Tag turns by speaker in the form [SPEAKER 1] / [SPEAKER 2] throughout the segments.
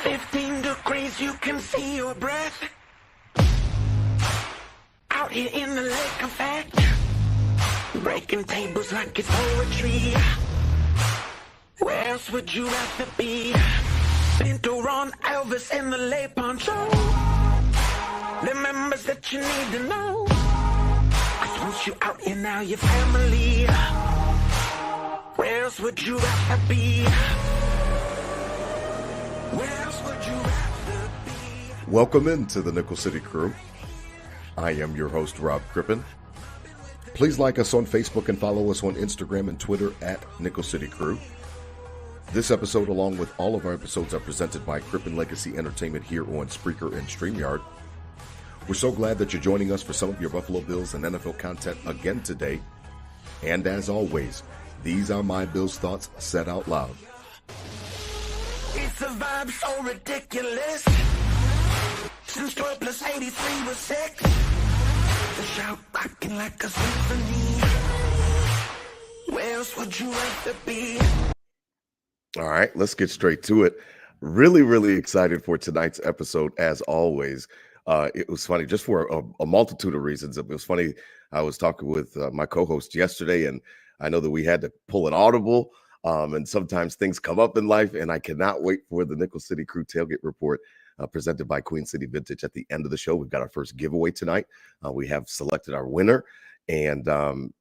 [SPEAKER 1] 15 degrees, you can see your breath. Out here in the lake effect, breaking tables like it's poetry. Where else would you rather be? Pinto Ron Elvis in the lay poncho. The members that you need to know. 'Cause once you out here now, your family. Where else would you rather be? Where else would you rather be?
[SPEAKER 2] Welcome into the Nickel City Crew. I am your host, Rob Crippen. Please like us on Facebook and follow us on Instagram and Twitter at Nickel City Crew. This episode, along with all of our episodes, are presented by Crippen Legacy Entertainment here on Spreaker and StreamYard. We're so glad that you're joining us for some of your Buffalo Bills and NFL content again today. And as always, these are my Bills thoughts said out loud.
[SPEAKER 1] It's a vibe so ridiculous. Since 12 plus 83 was 6. The shout rocking like a symphony. Where else would you rather be?
[SPEAKER 2] All right, let's get straight to it. Really excited for tonight's episode, as always. It was funny just for a multitude of reasons. It was funny. I was talking with my co-host yesterday, and I know that we had to pull an audible, and sometimes things come up in life, and I cannot wait for the Nickel City Crew Tailgate Report presented by Queen City Vintage at the end of the show. We've got our first giveaway tonight. We have selected our winner, and I'm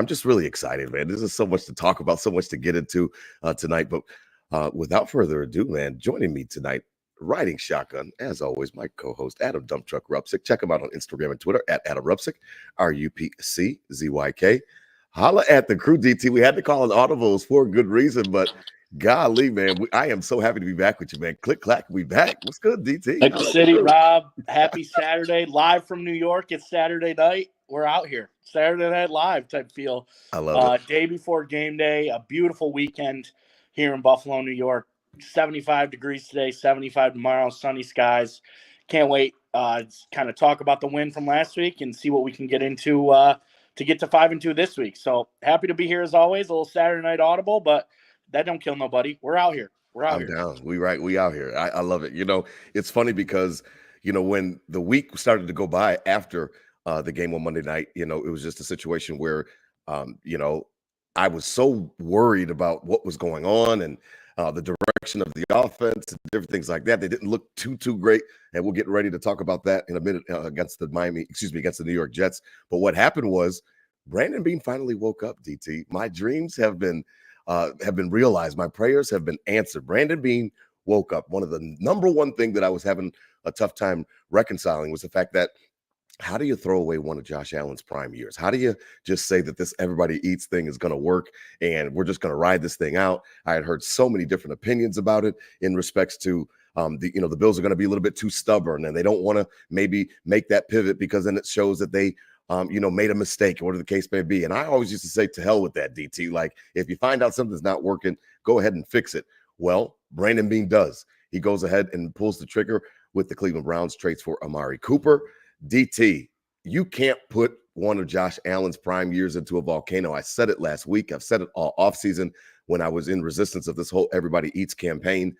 [SPEAKER 2] just really excited, man. This is so much to talk about, so much to get into tonight. But without further ado, man, joining me tonight, riding shotgun, as always, my co-host, Adam Dump Truck Rupsick. Check him out on Instagram and Twitter at Adam Rupsick, RUPCZYK. Holla at the crew, DT. We had to call an audibles for a good reason, but golly, man, I am so happy to be back with you, man. Click, clack, we back. What's good, DT?
[SPEAKER 3] Nickel City, Rob. Happy Saturday. Live from New York. It's Saturday night. We're out here. Saturday Night Live type feel.
[SPEAKER 2] I love it.
[SPEAKER 3] Day before game day. A beautiful weekend here in Buffalo, New York. 75 degrees today, 75 tomorrow, sunny skies. Can't wait kind of talk about the win from last week and see what we can get into to get to 5-2 this week. So happy to be here as always. A little Saturday night audible, but that don't kill nobody. We're out here.
[SPEAKER 2] I'm down. We out here. I love it. It's funny because, when the week started to go by after the game on Monday night, it was just a situation where, I was so worried about what was going on and the direction of the offense and different things like that. They didn't look too great, and we'll get ready to talk about that in a minute against the New York Jets. But what happened was Brandon Beane finally woke up, DT. My dreams have been realized. My prayers have been answered. Brandon Beane woke up. One of the number one thing that I was having a tough time reconciling was the fact that how do you throw away one of Josh Allen's prime years? How do you just say that this everybody eats thing is going to work and we're just going to ride this thing out? I had heard so many different opinions about it in respects to the Bills are going to be a little bit too stubborn and they don't want to maybe make that pivot because then it shows that they made a mistake or whatever the case may be. And I always used to say, to hell with that, DT. Like, if you find out something's not working, go ahead and fix it. Well, Brandon Beane does. He goes ahead and pulls the trigger with the Cleveland Browns trades for Amari Cooper. DT, you can't put one of Josh Allen's prime years into a volcano. I said it last week. I've said it all offseason when I was in resistance of this whole everybody eats campaign.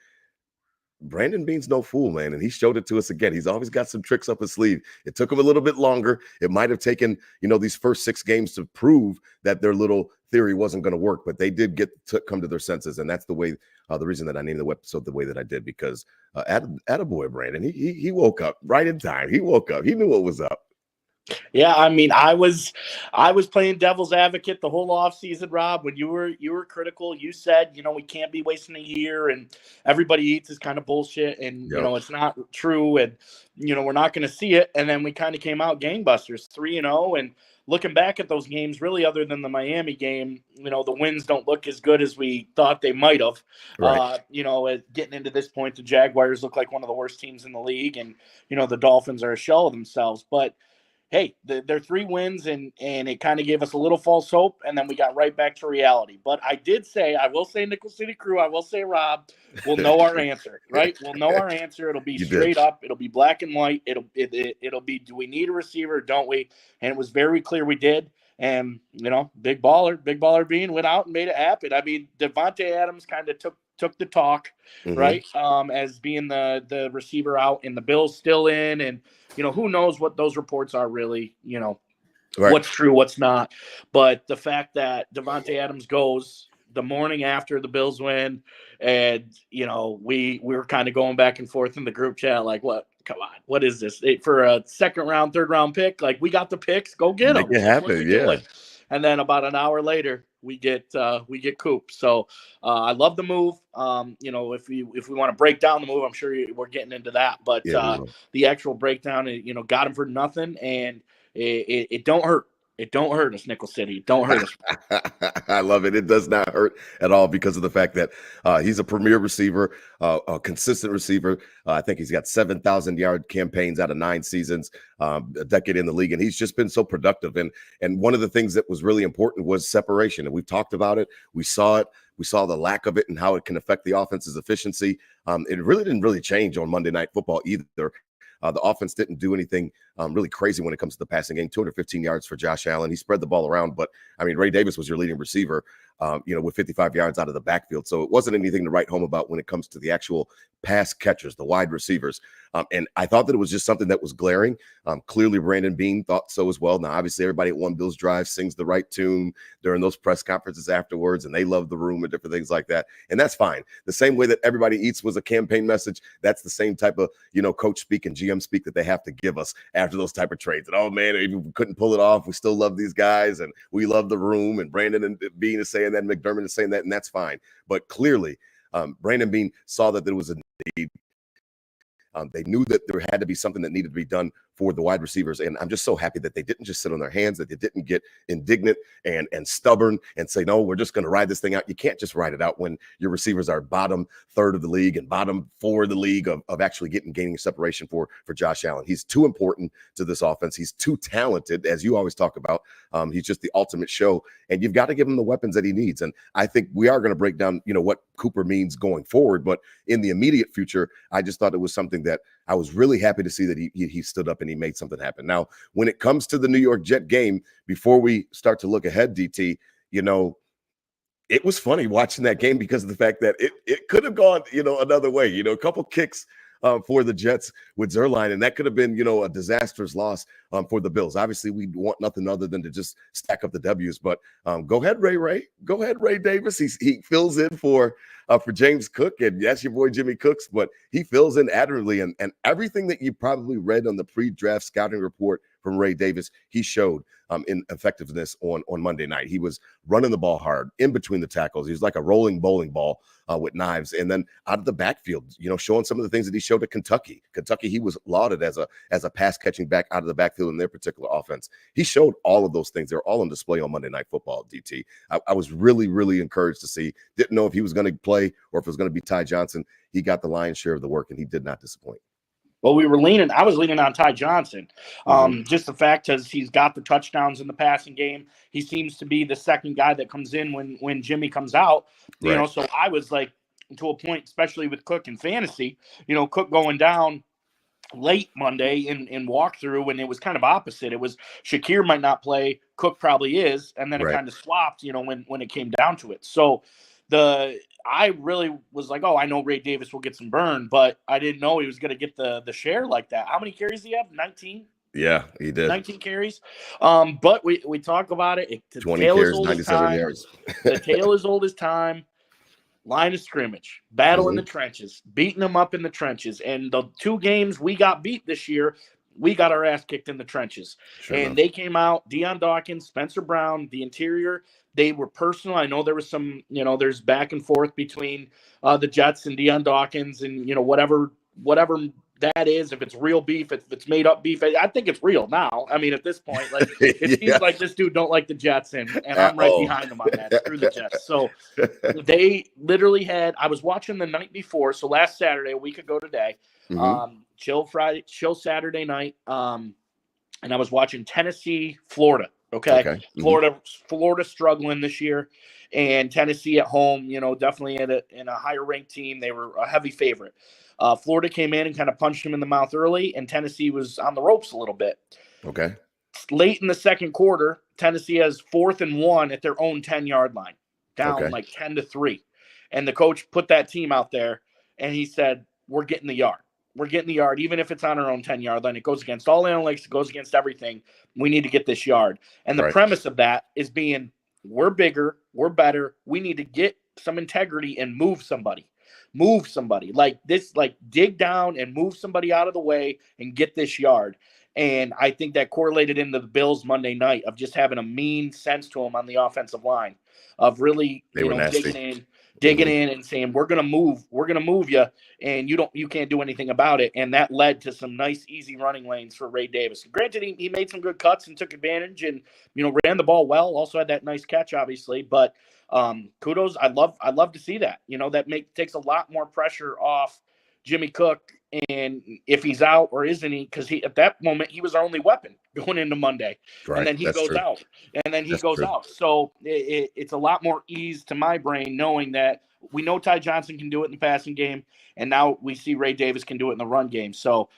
[SPEAKER 2] Brandon Beane's no fool, man, and he showed it to us again. He's always got some tricks up his sleeve. It took him a little bit longer. It might have taken, these first 6 games to prove that their little theory wasn't going to work, but they did come to their senses, and that's the way, the reason that I named the episode the way that I did, because Attaboy, Brandon, he woke up right in time. He woke up. He knew what was up.
[SPEAKER 3] Yeah, I mean, I was playing devil's advocate the whole offseason, Rob. When you were critical, you said, we can't be wasting a year and everybody eats is kind of bullshit and it's not true and we're not going to see it. And then we kind of came out gangbusters, 3-0, and looking back at those games, really other than the Miami game, the wins don't look as good as we thought they might have.
[SPEAKER 2] Right.
[SPEAKER 3] Getting into this point, the Jaguars look like one of the worst teams in the league, and the Dolphins are a shell of themselves. But hey, they're 3 wins, and it kind of gave us a little false hope, and then we got right back to reality. But I will say, Nickel City Crew, I will say, Rob, we'll know our answer, right? We'll know our answer. It'll be straight up. It'll be black and white. It'll be, do we need a receiver or don't we? And it was very clear we did. And, big baller Beane went out and made it happen. I mean, Devontae Adams kind of took took the talk,
[SPEAKER 2] Mhm.
[SPEAKER 3] right? As being the receiver out and the Bills still in, and who knows what those reports are really,
[SPEAKER 2] Right.
[SPEAKER 3] what's true, what's not. But the fact that Devontae Adams goes the morning after the Bills win, and we were kind of going back and forth in the group chat, like, what? Come on, what is this for a second round, third round pick? Like, we got the picks, go get
[SPEAKER 2] Make
[SPEAKER 3] them.
[SPEAKER 2] it
[SPEAKER 3] Like, what are we
[SPEAKER 2] happen. Yeah.
[SPEAKER 3] doing? And then about an hour later, we get Coop. So I love the move. If we want to break down the move, I'm sure we're getting into that. But
[SPEAKER 2] Yeah, we will.
[SPEAKER 3] the actual breakdown, got him for nothing, and it don't hurt. It don't hurt us, Nickel City. It don't hurt us.
[SPEAKER 2] I love it. It does not hurt at all because of the fact that he's a premier receiver, a consistent receiver. I think he's got 7,000-yard campaigns out of 9 seasons, a decade in the league, and he's just been so productive. And one of the things that was really important was separation, and we've talked about it. We saw it. We saw the lack of it and how it can affect the offense's efficiency. It really didn't change on Monday Night Football either. The offense didn't do anything really crazy when it comes to the passing game. 215 yards for Josh Allen. He spread the ball around, but I mean, Ray Davis was your leading receiver, with 55 yards out of the backfield. So it wasn't anything to write home about when it comes to the actual pass catchers, the wide receivers. And I thought that it was just something that was glaring. Clearly, Brandon Beane thought so as well. Now, obviously, everybody at One Bills Drive sings the right tune during those press conferences afterwards, and they love the room and different things like that. And that's fine. The same way that everybody eats was a campaign message, that's the same type of, coach speak and GM speak that they have to give us after those type of trades. And, oh, man, we couldn't pull it off. We still love these guys, and we love the room. And Brandon and Beane is saying that, and McDermott is saying that, and that's fine. But clearly, Brandon Beane saw that there was a need. They knew that there had to be something that needed to be done for the wide receivers. And I'm just so happy that they didn't just sit on their hands, that they didn't get indignant and stubborn and say, no, we're just going to ride this thing out. You can't just ride it out when your receivers are bottom third of the league and bottom 4 of the league of actually gaining separation for Josh Allen. He's too important to this offense. He's too talented, as you always talk about. He's just the ultimate show, and you've got to give him the weapons that he needs. And I think we are going to break down, what Cooper means going forward. But in the immediate future, I just thought it was something that I was really happy to see that he stood up and he made something happen. Now, when it comes to the New York Jet game, before we start to look ahead, DT, it was funny watching that game because of the fact that it could have gone, another way. A couple kicks for the Jets with Zerline, and that could have been, a disastrous loss for the Bills. Obviously, we want nothing other than to just stack up the W's. But go ahead, Ray. Go ahead, Ray Davis. He fills in for James Cook, and yes, your boy Jimmy Cooks, but he fills in admirably. And everything that you probably read on the pre-draft scouting report from Ray Davis, he showed in effectiveness on Monday night. He was running the ball hard in between the tackles. He was like a rolling bowling ball with knives. And then out of the backfield, showing some of the things that he showed at Kentucky. Kentucky, he was lauded as a pass catching back out of the backfield in their particular offense. He showed all of those things. They're all on display on Monday Night Football, DT. I was really, really encouraged to see. Didn't know if he was going to play or if it was going to be Ty Johnson. He got the lion's share of the work, and he did not disappoint.
[SPEAKER 3] Well, I was leaning on Ty Johnson. Just the fact because he's got the touchdowns in the passing game. He seems to be the second guy that comes in when Jimmy comes out.
[SPEAKER 2] Right.
[SPEAKER 3] So I was like, to a point, especially with Cook in fantasy, Cook going down late Monday in walkthrough, when it was kind of opposite. It was Shakir might not play, Cook probably is, and then it kind of swapped, when it came down to it. So I really was like, oh, I know Ray Davis will get some burn, but I didn't know he was going to get the share like that. How many carries did he have? 19?
[SPEAKER 2] Yeah, he did.
[SPEAKER 3] 19 carries. But we talk about it.
[SPEAKER 2] 20 carries, 97 yards.
[SPEAKER 3] The tail is old as time. Line of scrimmage, battle in the trenches, beating them up in the trenches. And the 2 games we got beat this year, we got our ass kicked in the trenches. They came out, Deion Dawkins, Spencer Brown, the interior, they were personal. I know there was some, there's back and forth between the Jets and Deion Dawkins and, whatever that is, if it's real beef, if it's made up beef. I think it's real now. I mean, at this point, like it seems like this dude don't like the Jets, and I'm right behind him on that. Screw the Jets. So they literally had. I was watching the night before, so last Saturday, a week ago today, chill Saturday night, and I was watching Tennessee, Florida. Okay. Florida struggling this year, and Tennessee at home. Definitely in a higher ranked team. They were a heavy favorite. Florida came in and kind of punched him in the mouth early, and Tennessee was on the ropes a little bit.
[SPEAKER 2] Okay.
[SPEAKER 3] Late in the second quarter, Tennessee has 4th and 1 at their own 10-yard line, down like 10-3. And the coach put that team out there, and he said, we're getting the yard. We're getting the yard, even if it's on our own 10-yard line. It goes against all analytics. It goes against everything. We need to get this yard. And the premise of that is being, we're bigger, we're better. We need to get some integrity and move somebody. Move somebody. Like this, like dig down and move somebody out of the way and get this yard. And I think that correlated into the Bills Monday night of just having a mean sense to them on the offensive line, of really, digging in and saying, we're going to move you, and you can't do anything about it. And that led to some nice, easy running lanes for Ray Davis. Granted, he made some good cuts and took advantage and, ran the ball well. Also had that nice catch, obviously, but kudos. I love to see that, that takes a lot more pressure off Jimmy Cook. And if he's out or isn't he, because at that moment he was our only weapon going into Monday, and then he goes out, and then he goes out. So it's a lot more ease to my brain knowing that we know Ty Johnson can do it in the passing game, and now we see Ray Davis can do it in the run game. So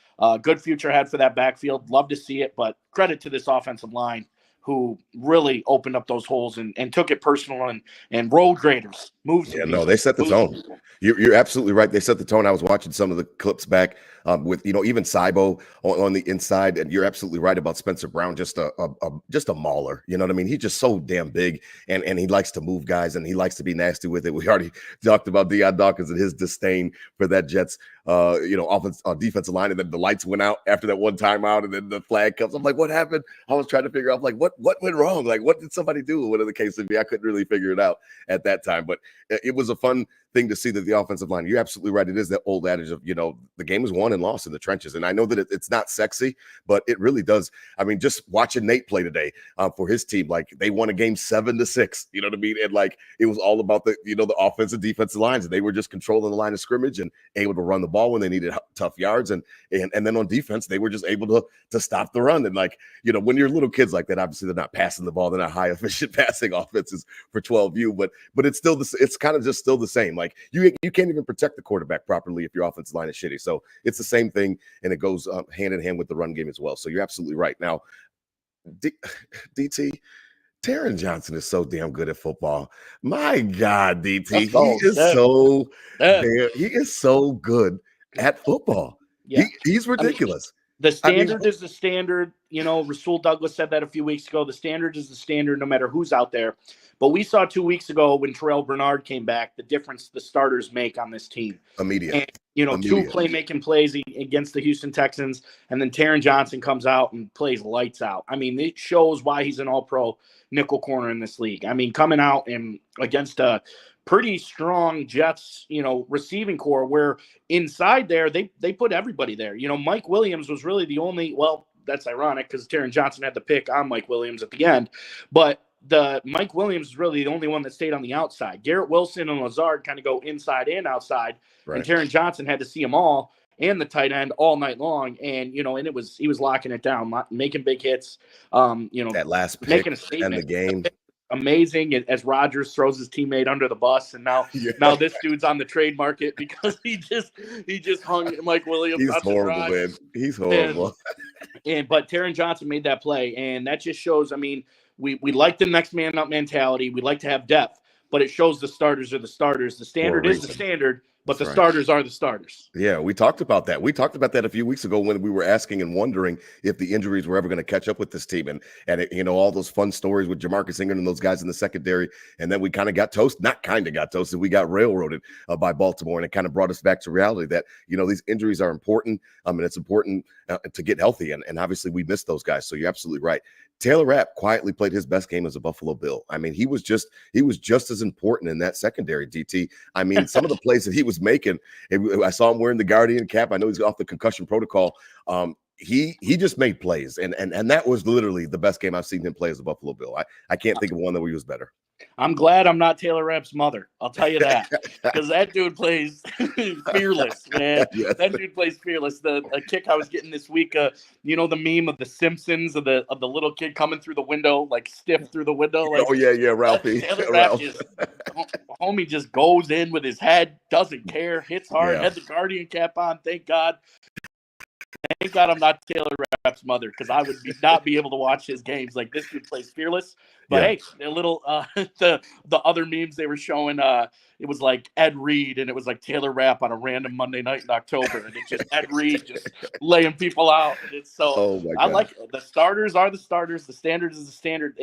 [SPEAKER 3] good future ahead for that backfield. Love to see it, but credit to this offensive line who really opened up those holes and took it personal and road graders moves.
[SPEAKER 2] Yeah, no, they set the tone. You're absolutely right. They set the tone. I was watching some of the clips back with even Cybo on the inside, and you're absolutely right about Spencer Brown. Just a mauler. You know what I mean? He's just so damn big, and he likes to move guys, and he likes to be nasty with it. We already talked about Deion Dawkins and his disdain for that Jets defensive line, and then the lights went out after that one timeout, and then the flag comes. I'm like, what happened? I was trying to figure out, like, what went wrong? Like, what did somebody do? Whatever the case would be, I couldn't really figure it out at that time, but it was a fun thing to see that the offensive line, you're absolutely right. It is that old adage of, the game is won and lost in the trenches. And I know that it's not sexy, but it really does. I mean, just watching Nate play today for his team, like they won a game 7-6, you know what I mean? And like, it was all about the offensive defensive lines, and they were just controlling the line of scrimmage and able to run the ball when they needed tough yards. And then on defense, they were just able to stop the run. And like, when you're little kids like that, obviously they're not passing the ball. They're not high efficient passing offenses for 12U, but it's still it's kind of just still the same. Like you can't even protect the quarterback properly if your offensive line is shitty. So it's the same thing, and it goes hand in hand with the run game as well. So you're absolutely right. Now, DT, Taron Johnson is so damn good at football. My God, DT, he is so good at football. Yeah. He's ridiculous.
[SPEAKER 3] The standard is the standard. Rasul Douglas said that a few weeks ago. The standard is the standard no matter who's out there. But we saw 2 weeks ago when Terrell Bernard came back, the difference the starters make on this team.
[SPEAKER 2] Immediate.
[SPEAKER 3] And, 2 playmaking plays against the Houston Texans, and then Taron Johnson comes out and plays lights out. I mean, it shows why he's an all-pro nickel corner in this league. I mean, coming out and against a pretty strong Jets, receiving core where inside there, they put everybody there. Mike Williams was really the only, well, that's ironic because Taron Johnson had the pick on Mike Williams at the end, but the Mike Williams is really the only one that stayed on the outside. Garrett Wilson and Lazard kind of go inside and outside, right. And Taron Johnson had to see them all and the tight end all night long. And, and he was locking it down, making big hits,
[SPEAKER 2] that last pick
[SPEAKER 3] making a statement.
[SPEAKER 2] And the game.
[SPEAKER 3] Amazing as Rodgers throws his teammate under the bus, and now this dude's on the trade market because he just hung Mike Williams.
[SPEAKER 2] He's horrible, man. He's horrible.
[SPEAKER 3] But Taron Johnson made that play, and that just shows. I mean, we like the next man up mentality. We like to have depth, but it shows the starters are the starters. The standard is the standard. But the starters are the starters.
[SPEAKER 2] Yeah, we talked about that. We talked about that a few weeks ago when we were asking and wondering if the injuries were ever going to catch up with this team. And all those fun stories with Jamarcus Ingram and those guys in the secondary. And then we kind of got toasted. Not kind of got toasted. We got railroaded by Baltimore. And it kind of brought us back to reality that, these injuries are important. And it's important to get healthy. And obviously we missed those guys. So you're absolutely right. Taylor Rapp quietly played his best game as a Buffalo Bill. I mean, he was just as important in that secondary, DT. I mean, some of the plays that he was making, I saw him wearing the Guardian cap. I know he's off the concussion protocol. He just made plays, and that was literally the best game I've seen him play as a Buffalo Bill. I can't think of one that he was better.
[SPEAKER 3] I'm glad I'm not Taylor Rapp's mother. I'll tell you that, because that dude plays fearless, man. Yes. That dude plays fearless. A kick I was getting this week, the meme of the Simpsons of the little kid coming through the window, like stiff through the window. Like,
[SPEAKER 2] oh yeah, Ralphie.
[SPEAKER 3] Taylor Rapp homie just goes in with his head, doesn't care, hits hard, had the Guardian cap on. Thank God. Thank God I'm not Taylor Rapp's mother, because I would not be able to watch his games. Like, this dude plays fearless. But hey, a little the other memes they were showing, it was like Ed Reed, and it was like Taylor Rapp on a random Monday night in October, and it's just Ed Reed just laying people out. And it's so I
[SPEAKER 2] God.
[SPEAKER 3] like it. The starters are the starters. The standard is the standard.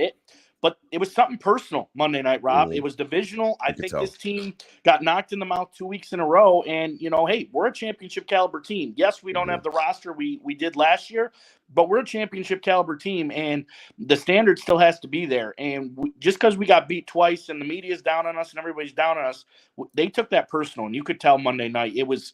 [SPEAKER 3] But it was something personal Monday night, Rob. It was divisional. I think this team got knocked in the mouth 2 weeks in a row. And, hey, we're a championship caliber team. Yes, we don't have the roster we did last year, but we're a championship caliber team. And the standard still has to be there. And just because we got beat twice and the media's down on us and everybody's down on us, they took that personal. And you could tell Monday night it was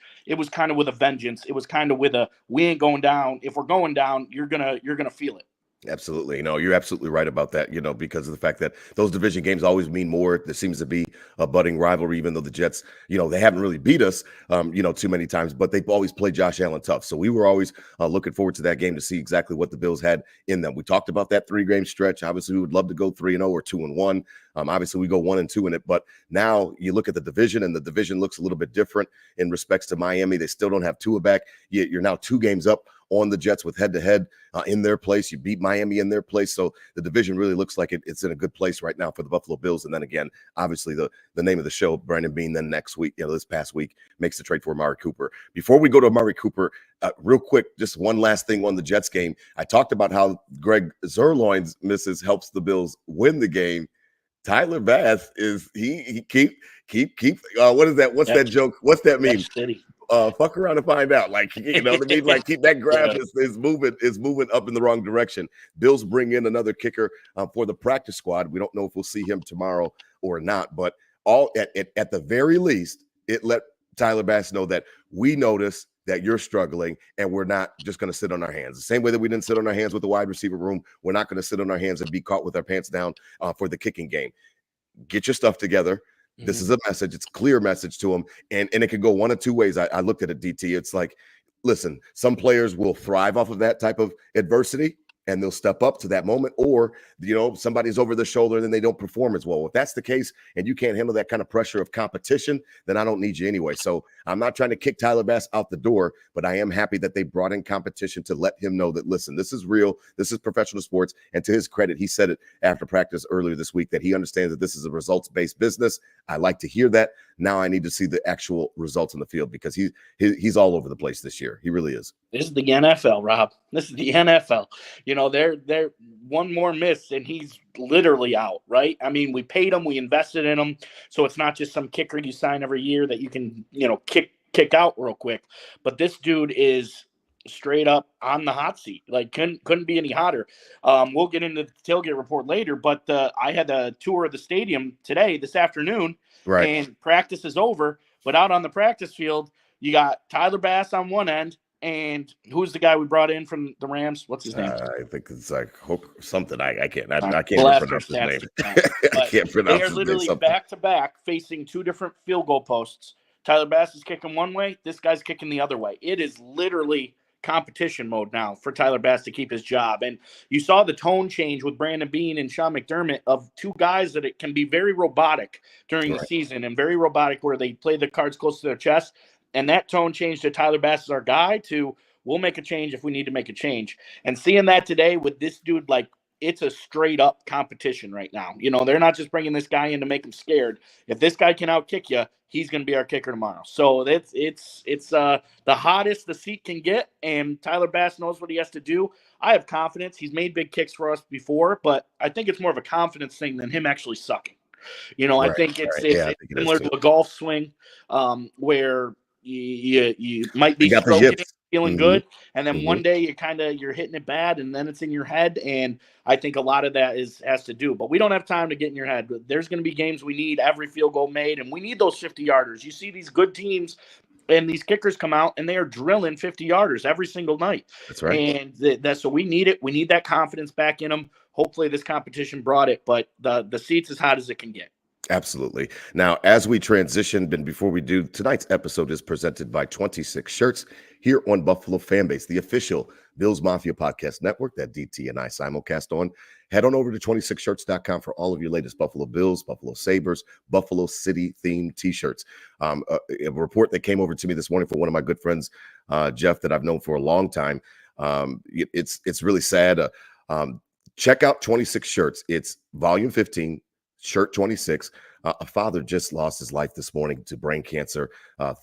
[SPEAKER 3] kind of with a vengeance. It was kind of with a, we ain't going down. If we're going down, you're gonna feel it.
[SPEAKER 2] Absolutely. No, you're absolutely right about that, because of the fact that those division games always mean more. There seems to be a budding rivalry, even though the Jets, they haven't really beat us, too many times, but they've always played Josh Allen tough. So we were always looking forward to that game to see exactly what the Bills had in them. We talked about that 3-game stretch. Obviously, we would love to go 3-0 or 2-1. Obviously, we go 1-2 in it, but now you look at the division, and the division looks a little bit different in respects to Miami. They still don't have Tua back. You're now 2 games up on the Jets with head-to-head in their place. You beat Miami in their place. So the division really looks like it's in a good place right now for the Buffalo Bills. And then again, obviously the name of the show, Brandon Beane, then next week, this past week, makes the trade for Amari Cooper. Before we go to Amari Cooper, real quick, just one last thing on the Jets game. I talked about how Greg Zuerlein's misses helps the Bills win the game. Tyler Bass is he keep what is that? What's that joke? What's that mean? Fuck around and find out. Like, what I mean? Like, keep that graph is moving up in the wrong direction. Bills bring in another kicker for the practice squad. We don't know if we'll see him tomorrow or not, but at the very least, it let Tyler Bass know that we notice that you're struggling, and we're not just going to sit on our hands. The same way that we didn't sit on our hands with the wide receiver room, we're not going to sit on our hands and be caught with our pants down for the kicking game. Get your stuff together. This is a message. It's a clear message to them. And it could go one of 2 ways. I looked at it, DT. It's like, listen, some players will thrive off of that type of adversity, and they'll step up to that moment. Or, somebody's over their shoulder and then they don't perform as well. If that's the case and you can't handle that kind of pressure of competition, then I don't need you anyway. So I'm not trying to kick Tyler Bass out the door, but I am happy that they brought in competition to let him know that, listen, this is real. This is professional sports. And to his credit, he said it after practice earlier this week that he understands that this is a results-based business. I like to hear that. Now I need to see the actual results in the field, because he's all over the place this year. He really is.
[SPEAKER 3] This is the NFL, Rob. This is the NFL. They're one more miss and he's literally out, right? I mean, we paid him, we invested in him, so it's not just some kicker you sign every year that you can, kick out real quick. But this dude is straight up on the hot seat. Like, couldn't be any hotter. We'll get into the tailgate report later, but I had a tour of the stadium this afternoon,
[SPEAKER 2] right? And
[SPEAKER 3] practice is over, but out on the practice field, you got Tyler Bass on one end. And who's the guy we brought in from the Rams? What's his name?
[SPEAKER 2] I think it's like Hook something. I can't pronounce his name. I can't pronounce his name.
[SPEAKER 3] They are literally back to back facing 2 different field goal posts. Tyler Bass is kicking one way. This guy's kicking the other way. It is literally competition mode now for Tyler Bass to keep his job. And you saw the tone change with Brandon Beane and Sean McDermott of 2 guys that it can be very robotic during the season, and very robotic where they play the cards close to their chest. And that tone changed to Tyler Bass is our guy to we'll make a change if we need to make a change. And seeing that today with this dude, like, it's a straight up competition right now. They're not just bringing this guy in to make him scared. If this guy can outkick you, he's going to be our kicker tomorrow. So it's the hottest the seat can get, and Tyler Bass knows what he has to do. I have confidence. He's made big kicks for us before, but I think it's more of a confidence thing than him actually sucking. I think it's similar to a golf swing where you might be stroking it, feeling good, and then one day you're hitting it bad, and then it's in your head. And I think a lot of that has to do, but we don't have time to get in your head. There's going to be games we need every field goal made, and we need those 50-yarders. You see these good teams and these kickers come out and they are drilling 50-yarders every single night.
[SPEAKER 2] That's right.
[SPEAKER 3] And so we need it. We need that confidence back in them. Hopefully this competition brought it, but the seat's as hot as it can get.
[SPEAKER 2] Absolutely. Now, as we transition, and before we do, tonight's episode is presented by 26 Shirts here on Buffalo Fanbase, the official Bills Mafia podcast network that DT and I simulcast on. Head on over to 26shirts.com for all of your latest Buffalo Bills, Buffalo Sabres, Buffalo City themed t-shirts. A report that came over to me this morning from one of my good friends, Jeff, that I've known for a long time. It's really sad. Check out 26 Shirts. It's volume 15. Shirt 26. A father just lost his life this morning to brain cancer.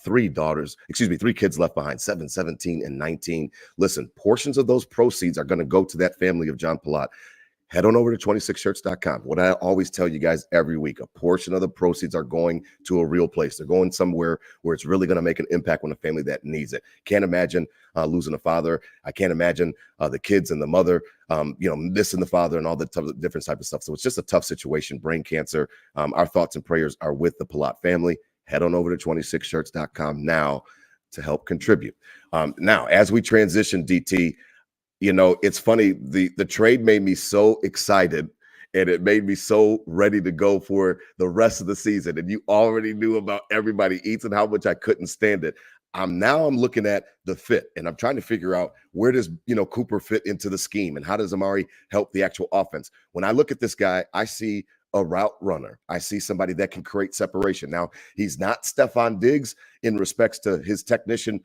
[SPEAKER 2] Three kids left behind, 7, 17, and 19. Listen, portions of those proceeds are going to go to that family of John Palat. Head on over to 26shirts.com. What I always tell you guys every week, a portion of the proceeds are going to a real place. They're going somewhere where it's really going to make an impact on a family that needs it. Can't imagine losing a father. I can't imagine the kids and the mother, missing the father and all the different type of stuff. So it's just a tough situation, brain cancer. Our thoughts and prayers are with the Palat family. Head on over to 26shirts.com now to help contribute. Now, as we transition, DT, it's funny. The trade made me so excited and it made me so ready to go for the rest of the season. And you already knew about everybody eats and how much I couldn't stand it. I'm looking at the fit and I'm trying to figure out where does, Cooper fit into the scheme and how does Amari help the actual offense? When I look at this guy, I see a route runner. I see somebody that can create separation. Now, he's not Stephon Diggs in respects to his technician,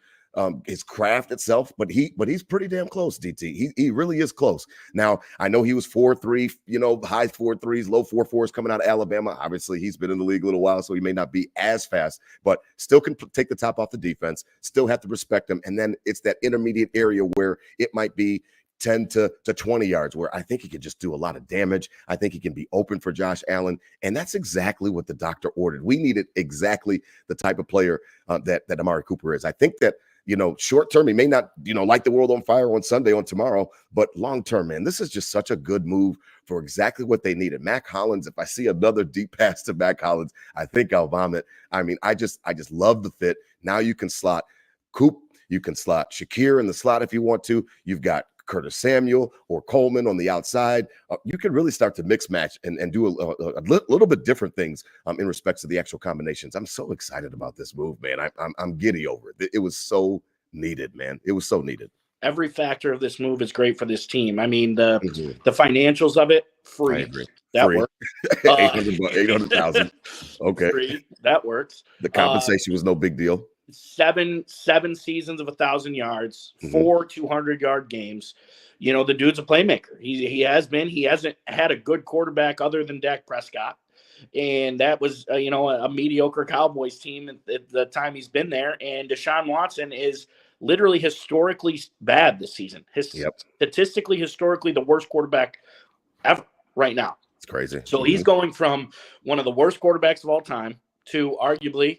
[SPEAKER 2] his craft itself, but he's pretty damn close, DT. He really is close. Now, I know he was 4.3, high 4.3s, low 4.4s coming out of Alabama. Obviously, he's been in the league a little while, so he may not be as fast, but still can take the top off the defense, still have to respect him. And then it's that intermediate area where it might be 10 to 20 yards, where I think he can just do a lot of damage. I think he can be open for Josh Allen. And that's exactly what the doctor ordered. We needed exactly the type of player that Amari Cooper is. I think that, short term, he may not, light the world on fire on Sunday, on tomorrow, but long term, man, this is just such a good move for exactly what they needed. Mac Hollins, if I see another deep pass to Mac Hollins, I think I'll vomit. I mean, I just love the fit. Now you can slot Coop, you can slot Shakir in the slot if you want to. You've got Curtis Samuel or Coleman on the outside. You can really start to mix match and do a little bit different things in respects to the actual combinations. I'm so excited about this move, man. I'm giddy over it. It was so needed, man. It was so needed.
[SPEAKER 3] Every factor of this move is great for this team. I mean, the financials of it, free.
[SPEAKER 2] I agree.
[SPEAKER 3] That
[SPEAKER 2] free.
[SPEAKER 3] works.
[SPEAKER 2] 800,000. Okay.
[SPEAKER 3] Free. That works.
[SPEAKER 2] The compensation was no big deal.
[SPEAKER 3] Seven seasons of 1,000 yards, 4 200-yard games. The dude's a playmaker. He has been. He hasn't had a good quarterback other than Dak Prescott, and that was a mediocre Cowboys team at the time he's been there. And Deshaun Watson is literally historically bad this season. Statistically, historically, the worst quarterback ever right now.
[SPEAKER 2] It's crazy.
[SPEAKER 3] So he's going from one of the worst quarterbacks of all time to arguably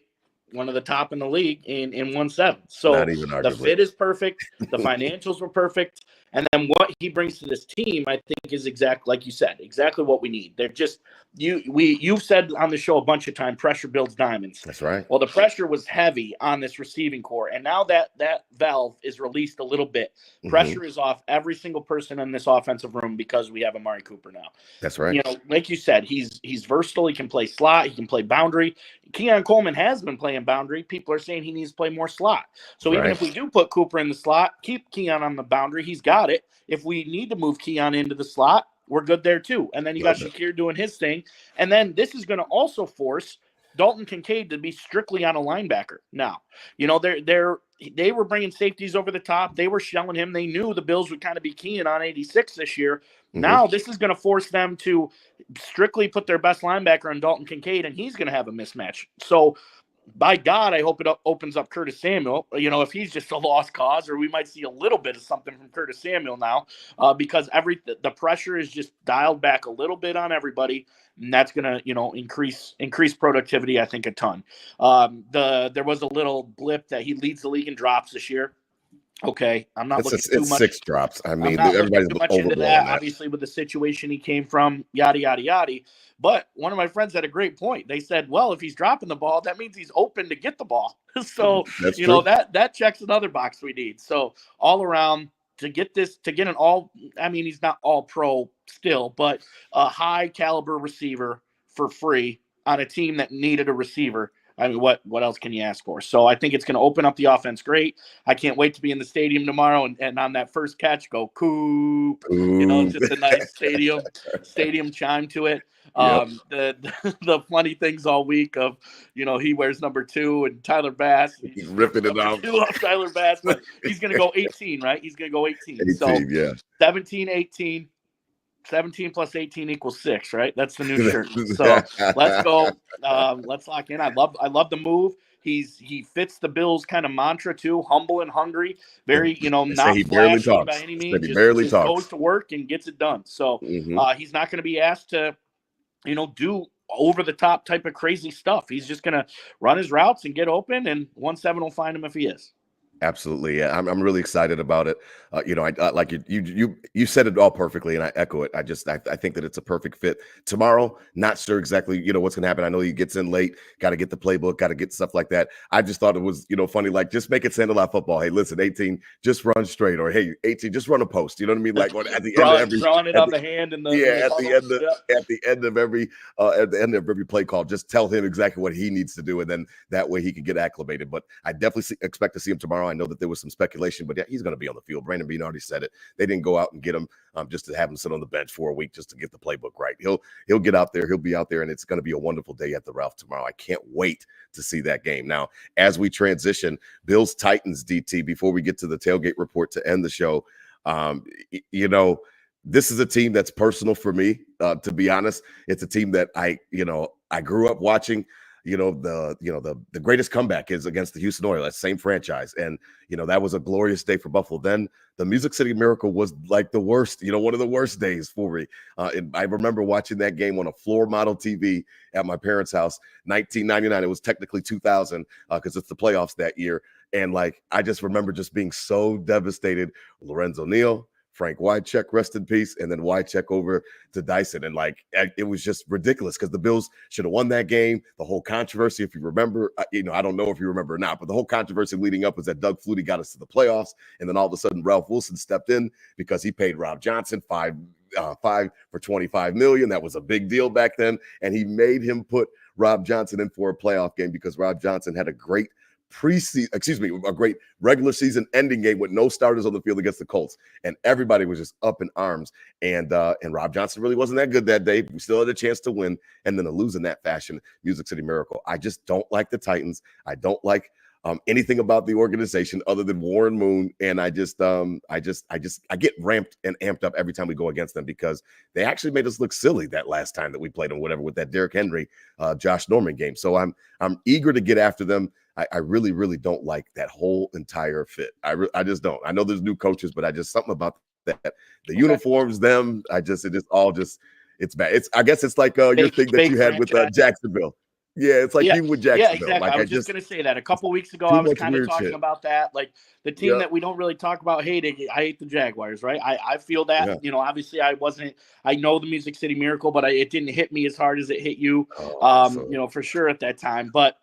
[SPEAKER 3] one of the top in the league in 1-7. So the fit is perfect. The financials were perfect. And then what he brings to this team, I think, is exactly like you said, exactly what we need. They're just you've said on the show a bunch of times, pressure builds diamonds.
[SPEAKER 2] That's right.
[SPEAKER 3] Well, the pressure was heavy on this receiving core, and now that valve is released a little bit. Pressure is off every single person in this offensive room because we have Amari Cooper now.
[SPEAKER 2] That's right.
[SPEAKER 3] Like you said, he's versatile. He can play slot. He can play boundary. Keon Coleman has been playing boundary. People are saying he needs to play more slot. So even if we do put Cooper in the slot, keep Keon on the boundary. He's got it. If we need to move Keon into the slot, we're good there too. And then you got Shakir doing his thing. And then this is going to also force Dalton Kincaid to be strictly on a linebacker. Now, they were bringing safeties over the top. They were shelling him. They knew the Bills would kind of be keying on 86 this year. Now this is going to force them to strictly put their best linebacker on Dalton Kincaid, and he's going to have a mismatch. So by God, I hope it opens up Curtis Samuel, if he's just a lost cause, or we might see a little bit of something from Curtis Samuel now, because the pressure is just dialed back a little bit on everybody, and that's going to, increase productivity, I think, a ton. There was a little blip that he leads the league in drops this year. Okay, I'm not looking too much.
[SPEAKER 2] 6 drops. I mean,
[SPEAKER 3] everybody's too much into that. Obviously, with the situation he came from, yada yada yada. But one of my friends had a great point. They said, "Well, if he's dropping the ball, that means he's open to get the ball." So that checks another box we need. So all around to get an all. I mean, he's not all pro still, but a high caliber receiver for free. on a team that needed a receiver. I mean, what else can you ask for? So I think it's going to open up the offense great. I can't wait to be in the stadium tomorrow and on that first catch go Coop. You know,
[SPEAKER 2] Ooh.
[SPEAKER 3] it's just a nice stadium chime to it.
[SPEAKER 2] Yep.
[SPEAKER 3] The funny things all week of, you know, he wears number 2 and Tyler Bass.
[SPEAKER 2] He's
[SPEAKER 3] He's
[SPEAKER 2] ripping it
[SPEAKER 3] number
[SPEAKER 2] off.
[SPEAKER 3] 2 off Tyler Bass, but he's going to go 18, right? He's going to go 18. So
[SPEAKER 2] 18, yeah.
[SPEAKER 3] 17, 18. 17 plus 18 equals 6, right? That's the new shirt. So let's go. Let's lock in. I love the move. He fits the Bills kind of mantra too, humble and hungry. Very, you know,
[SPEAKER 2] They say
[SPEAKER 3] not
[SPEAKER 2] he barely
[SPEAKER 3] flashy by
[SPEAKER 2] talks.
[SPEAKER 3] any
[SPEAKER 2] They said
[SPEAKER 3] means.
[SPEAKER 2] he barely
[SPEAKER 3] Just
[SPEAKER 2] talks.
[SPEAKER 3] goes to work and gets it done. So he's not going to be asked to, you know, do over the top type of crazy stuff. He's just going to run his routes and get open, and 1-7 will find him if he is.
[SPEAKER 2] Absolutely, yeah. I'm really excited about it. You know, I like you said it all perfectly, and I echo it. I think that it's a perfect fit. Tomorrow, not sure exactly, you know, what's gonna happen. I know he gets in late, got to get the playbook, got to get stuff like that. I just thought it was, you know, funny. Like, just make it Sandal football. Hey, listen, 18, just run straight, or hey, 18, just run a post. You know what I mean? Like at the end of every
[SPEAKER 3] drawing it on the hand and the
[SPEAKER 2] at
[SPEAKER 3] bubbles.
[SPEAKER 2] the end of at the end of every play call, just tell him exactly what he needs to do, and then that way he can get acclimated. But I definitely expect to see him tomorrow. I know that there was some speculation, but yeah, he's going to be on the field. Brandon Beane already said it. They didn't go out and get him just to have him sit on the bench for a week just to get the playbook right. He'll get out there. He'll be out there, and it's going to be a wonderful day at the Ralph tomorrow. I can't wait to see that game. Now, as we transition, Bills Titans DT, before we get to the tailgate report to end the show, you know, this is a team that's personal for me. To be honest, it's a team that I grew up watching. The greatest comeback is against the Houston Oilers, that same franchise. And, you know, that was a glorious day for Buffalo. Then the Music City Miracle was like the worst, you know, one of the worst days for me. And I remember watching that game on a floor model TV at my parents' house, 1999. It was technically 2000 because it's the playoffs that year. And like, I just remember just being so devastated. Lorenzo Neal, Frank Wycheck, rest in peace, and then Wycheck over to Dyson. And like, it was just ridiculous because the Bills should have won that game. The whole controversy, if you remember, you know, I don't know if you remember or not, but the whole controversy leading up was that Doug Flutie got us to the playoffs. And then all of a sudden, Ralph Wilson stepped in because he paid Rob Johnson five for $25 million. That was a big deal back then. And he made him put Rob Johnson in for a playoff game because Rob Johnson had a great a great regular season ending game with no starters on the field against the Colts, and everybody was just up in arms. And Rob Johnson really wasn't that good that day. We still had a chance to win, and then to lose in that fashion, Music City Miracle. I just don't like the Titans. I don't like anything about the organization other than Warren Moon, and I get ramped and amped up every time we go against them because they actually made us look silly that last time that we played them, whatever, with that Derrick Henry, Josh Norman game. So I'm eager to get after them. I really, really don't like that whole entire fit. I just don't. I know there's new coaches, but something about that. The uniforms, them, it's bad. I guess it's like your thing that you had with Jacksonville. Yeah, it's like you with Jacksonville.
[SPEAKER 3] Yeah, exactly.
[SPEAKER 2] Like,
[SPEAKER 3] I was just going to say that. A couple weeks ago, I was kind of talking about that. Like the team that we don't really talk about I hate the Jaguars, right? I feel that, you know, obviously I know the Music City Miracle, but it didn't hit me as hard as it hit you, you know, for sure at that time. But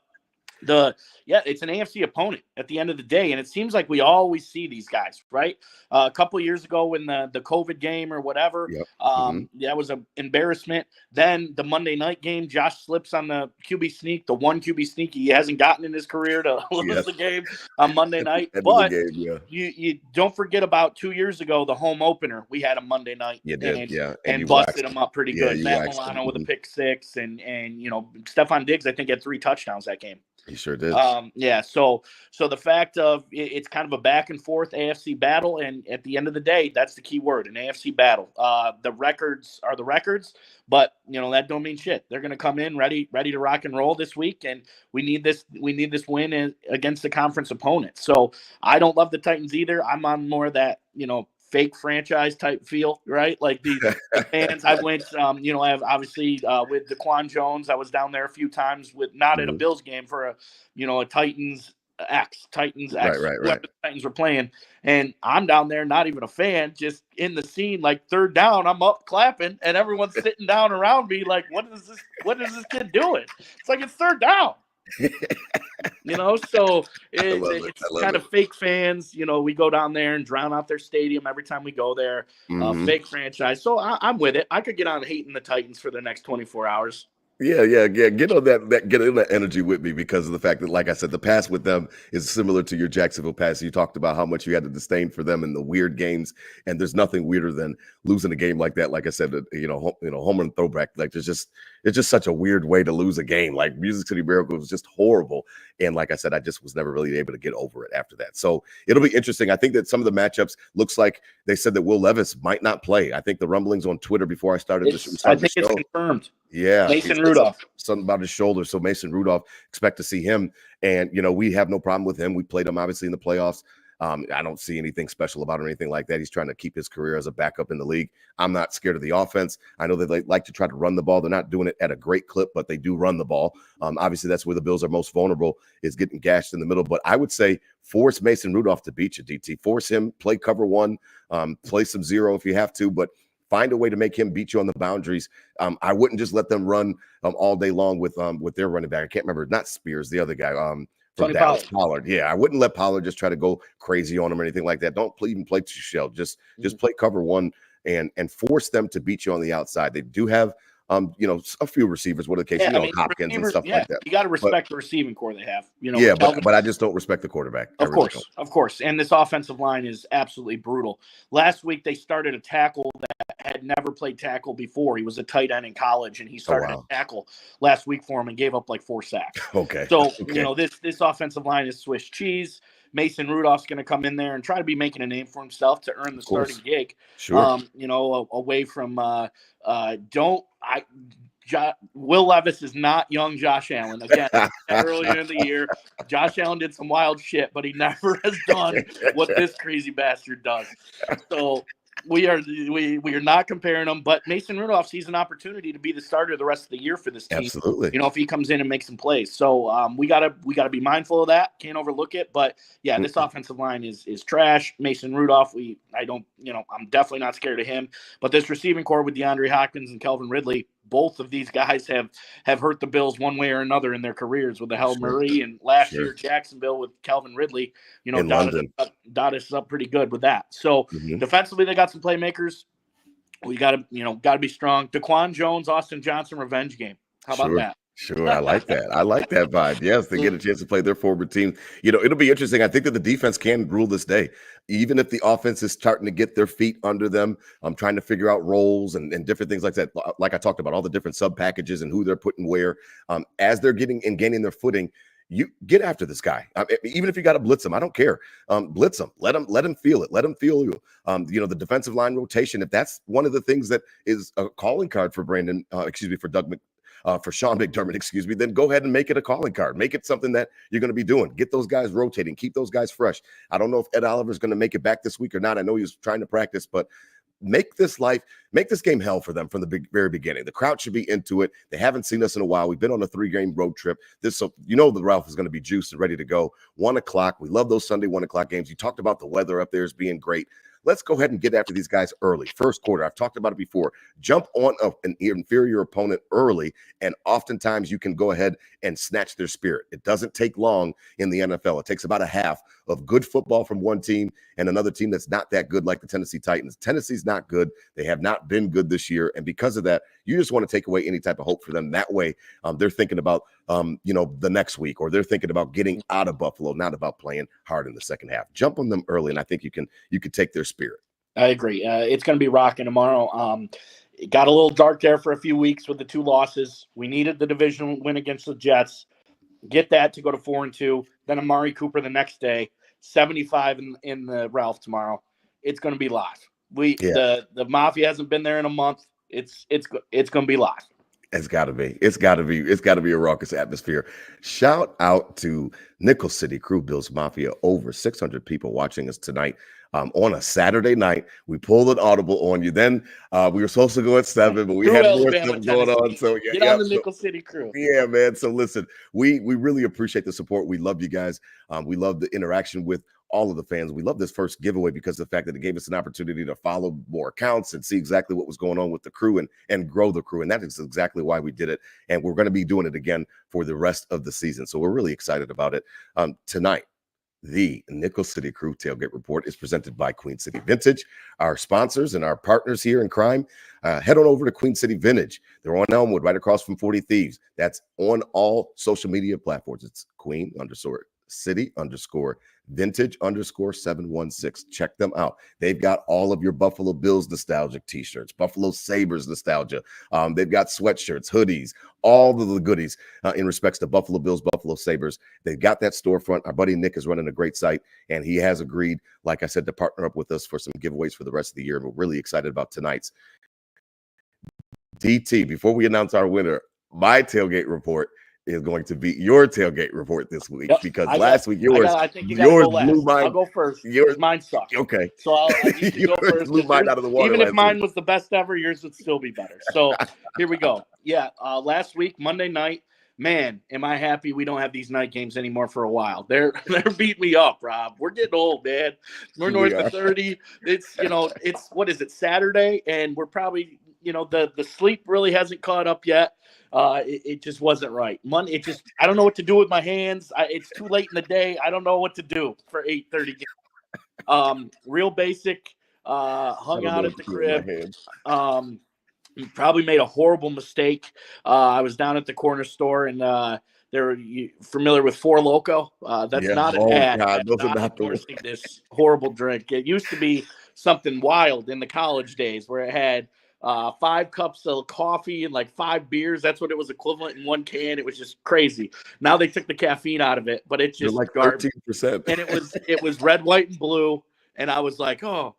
[SPEAKER 3] it's an AFC opponent at the end of the day, and it seems like we always see these guys, right? A couple of years ago in the COVID game or whatever, that was an embarrassment. Then the Monday night game, Josh slips on the QB sneak, the one QB sneak he hasn't gotten in his career to lose the game on Monday night. But you don't forget about 2 years ago, the home opener we had a Monday night, and busted him up pretty good. Matt Milano with a pick six, and you know, Stephon Diggs I think had 3 touchdowns that game.
[SPEAKER 2] He sure did.
[SPEAKER 3] So the fact of it's kind of a back and forth AFC battle, and at the end of the day, that's the key word, an AFC battle. The records are the records, but you know that don't mean shit. They're going to come in ready to rock and roll this week, and we need this win against the conference opponent. So I don't love the Titans either. I'm on more of that, you know, fake franchise type feel, right? Like the fans. I went, you know, I have obviously with DaQuan Jones. I was down there a few times with not at a Bills game for a Titans X. Right. The Titans were playing, and I'm down there, not even a fan, just in the scene, like third down. I'm up clapping, and everyone's sitting down around me, like, what is this kid doing? It's like it's third down. You know, so it's kind of fake fans. You know, we go down there and drown out their stadium every time we go there. Fake franchise. So I'm with it. I could get on hating the Titans for the next 24 hours.
[SPEAKER 2] Yeah. Get on get on that energy with me because of the fact that, like I said, the past with them is similar to your Jacksonville past. You talked about how much you had to disdain for them in the weird games, and there's nothing weirder than losing a game like that. Like I said, home run throwback. Like it's just such a weird way to lose a game. Like Music City Miracle was just horrible, and like I said, I just was never really able to get over it after that. So it'll be interesting. I think that some of the matchups looks like they said that Will Levis might not play. I think the rumblings on Twitter before I started the show.
[SPEAKER 3] I think it's confirmed.
[SPEAKER 2] Yeah,
[SPEAKER 3] Mason Rudolph.
[SPEAKER 2] something about his shoulder. So Mason Rudolph, expect to see him. And, we have no problem with him. We played him obviously in the playoffs. I don't see anything special about him or anything like that. He's trying to keep his career as a backup in the league. I'm not scared of the offense. I know they like to try to run the ball. They're not doing it at a great clip, but they do run the ball. Obviously, that's where the Bills are most vulnerable, is getting gashed in the middle. But I would say force Mason Rudolph to beat you, DT. Force him, play cover one, play some zero if you have to, but find a way to make him beat you on the boundaries. I wouldn't just let them run all day long with their running back. I can't remember, not Spears, the other guy from Dallas, Pollard. Yeah, I wouldn't let Pollard just try to go crazy on him or anything like that. Don't even play two shell. Just play cover one and force them to beat you on the outside. They do have a few receivers, what the case, Hopkins and stuff like that.
[SPEAKER 3] You got to respect the receiving core they have.
[SPEAKER 2] But I just don't respect the quarterback.
[SPEAKER 3] Of course. And this offensive line is absolutely brutal. Last week they started a tackle that had never played tackle before. He was a tight end in college, and he started a tackle last week for him and gave up like 4 sacks.
[SPEAKER 2] Okay.
[SPEAKER 3] So this offensive line is Swiss cheese. Mason Rudolph's going to come in there and try to be making a name for himself to earn the starting gig.
[SPEAKER 2] Sure.
[SPEAKER 3] Away from Will Levis is not young Josh Allen. Again, earlier in the year, Josh Allen did some wild shit, but he never has done what this crazy bastard does. So we are not comparing them, but Mason Rudolph sees an opportunity to be the starter the rest of the year for this team.
[SPEAKER 2] Absolutely.
[SPEAKER 3] If he comes in and makes some plays. So we gotta be mindful of that. Can't overlook it. But yeah, this offensive line is trash. Mason Rudolph, I'm definitely not scared of him. But this receiving core with DeAndre Hopkins and Calvin Ridley, both of these guys have hurt the Bills one way or another in their careers with the Hail Murray, and last year Jacksonville with Calvin Ridley, dotted us up pretty good with that. So defensively, they got some playmakers. We got to be strong. Daquan Jones, Austin Johnson revenge game. How about that?
[SPEAKER 2] Sure, I like that. I like that vibe. Yes, they get a chance to play their forward team. It'll be interesting. I think that the defense can rule this day, even if the offense is starting to get their feet under them. I'm trying to figure out roles and different things like that. Like I talked about, all the different sub packages and who they're putting where. As they're getting and gaining their footing, you get after this guy. Even if you got to blitz him, I don't care. Blitz him. Let him feel it. Let him feel you. The defensive line rotation. If that's one of the things that is a calling card for for Sean McDermott, then go ahead and make it a calling card. Make it something that you're going to be doing. Get those guys rotating. Keep those guys fresh. I don't know if Ed Oliver's going to make it back this week or not. I know he was trying to practice, but make this game hell for them from the very beginning. The crowd should be into it. They haven't seen us in a while. We've been on a 3-game road trip. The Ralph is going to be juiced and ready to go. 1:00. We love those Sunday 1:00 games. You talked about the weather up there as being great. Let's go ahead and get after these guys early. First quarter, I've talked about it before. Jump on an inferior opponent early, and oftentimes you can go ahead and snatch their spirit. It doesn't take long in the NFL. It takes about a half of good football from one team and another team that's not that good, like the Tennessee Titans. Tennessee's not good. They have not been good this year, and because of that, you just want to take away any type of hope for them. That way, they're thinking about the next week, or they're thinking about getting out of Buffalo, not about playing hard in the second half. Jump on them early, and I think you can take their spirit.
[SPEAKER 3] I agree. It's going to be rocking tomorrow. It got a little dark there for a few weeks with the 2 losses. We needed the division win against the Jets. Get that to go to 4-2. Then Amari Cooper the next day. 75 in the Ralph tomorrow. It's going to be live. The Mafia hasn't been there in a month. It's going to be live.
[SPEAKER 2] It's got to be. It's got to be a raucous atmosphere. Shout out to Nickel City Crew Bills Mafia. Over 600 people watching us tonight on a Saturday night. We pulled an audible on you. Then we were supposed to go at 7, but we had more stuff going on. So
[SPEAKER 3] get on the Nickel City Crew.
[SPEAKER 2] Yeah, man. So listen, we really appreciate the support. We love you guys. We love the interaction with all of the fans. We love this first giveaway because of the fact that it gave us an opportunity to follow more accounts and see exactly what was going on with the crew and grow the crew. And that is exactly why we did it. And we're going to be doing it again for the rest of the season. So we're really excited about it. Tonight, The Nickel City Crew Tailgate Report is presented by Queen City Vintage, our sponsors and our partners here in crime. Head on over to Queen City Vintage. They're on Elmwood, right across from 40 Thieves. That's on all social media platforms. It's Queen_City_Vintage_716. Check them out. They've got all of your Buffalo Bills nostalgic t-shirts, Buffalo Sabres nostalgia. They've got sweatshirts, hoodies, all of the goodies in respects to Buffalo Bills, Buffalo Sabres. They've got that storefront. Our buddy Nick is running a great site, and he has agreed, like I said, to partner up with us for some giveaways for the rest of the year. And we're really excited about tonight's. DT, before we announce our winner, my tailgate report is going to be your tailgate report this week, because last week
[SPEAKER 3] I think you gotta go last.
[SPEAKER 2] blew mine.
[SPEAKER 3] I'll go first. Yours, mine sucked.
[SPEAKER 2] Okay,
[SPEAKER 3] so I'll you can go first.
[SPEAKER 2] Blew mine out of the water.
[SPEAKER 3] Even if mine was the best ever, yours would still be better. So here we go. Yeah, last week Monday night. Man, am I happy we don't have these night games anymore for a while. They're beating me up, Rob. We're getting old, man. We're north of 30. It's it's what is it, Saturday, and we're probably the sleep really hasn't caught up yet. It just wasn't right. Monday, I don't know what to do with my hands. It's too late in the day. I don't know what to do for 8:30 games. Real basic. Hung out at the crib. Probably made a horrible mistake. I was down at the corner store, and you familiar with Four Loko? That's not an ad. God, those are not endorsing this horrible drink. It used to be something wild in the college days where it had 5 cups of coffee and like 5 beers. That's what it was equivalent in one can. It was just crazy. Now they took the caffeine out of it, but it's just
[SPEAKER 2] like
[SPEAKER 3] garbage.
[SPEAKER 2] 13%.
[SPEAKER 3] And it was red, white, and blue. And I was like, red,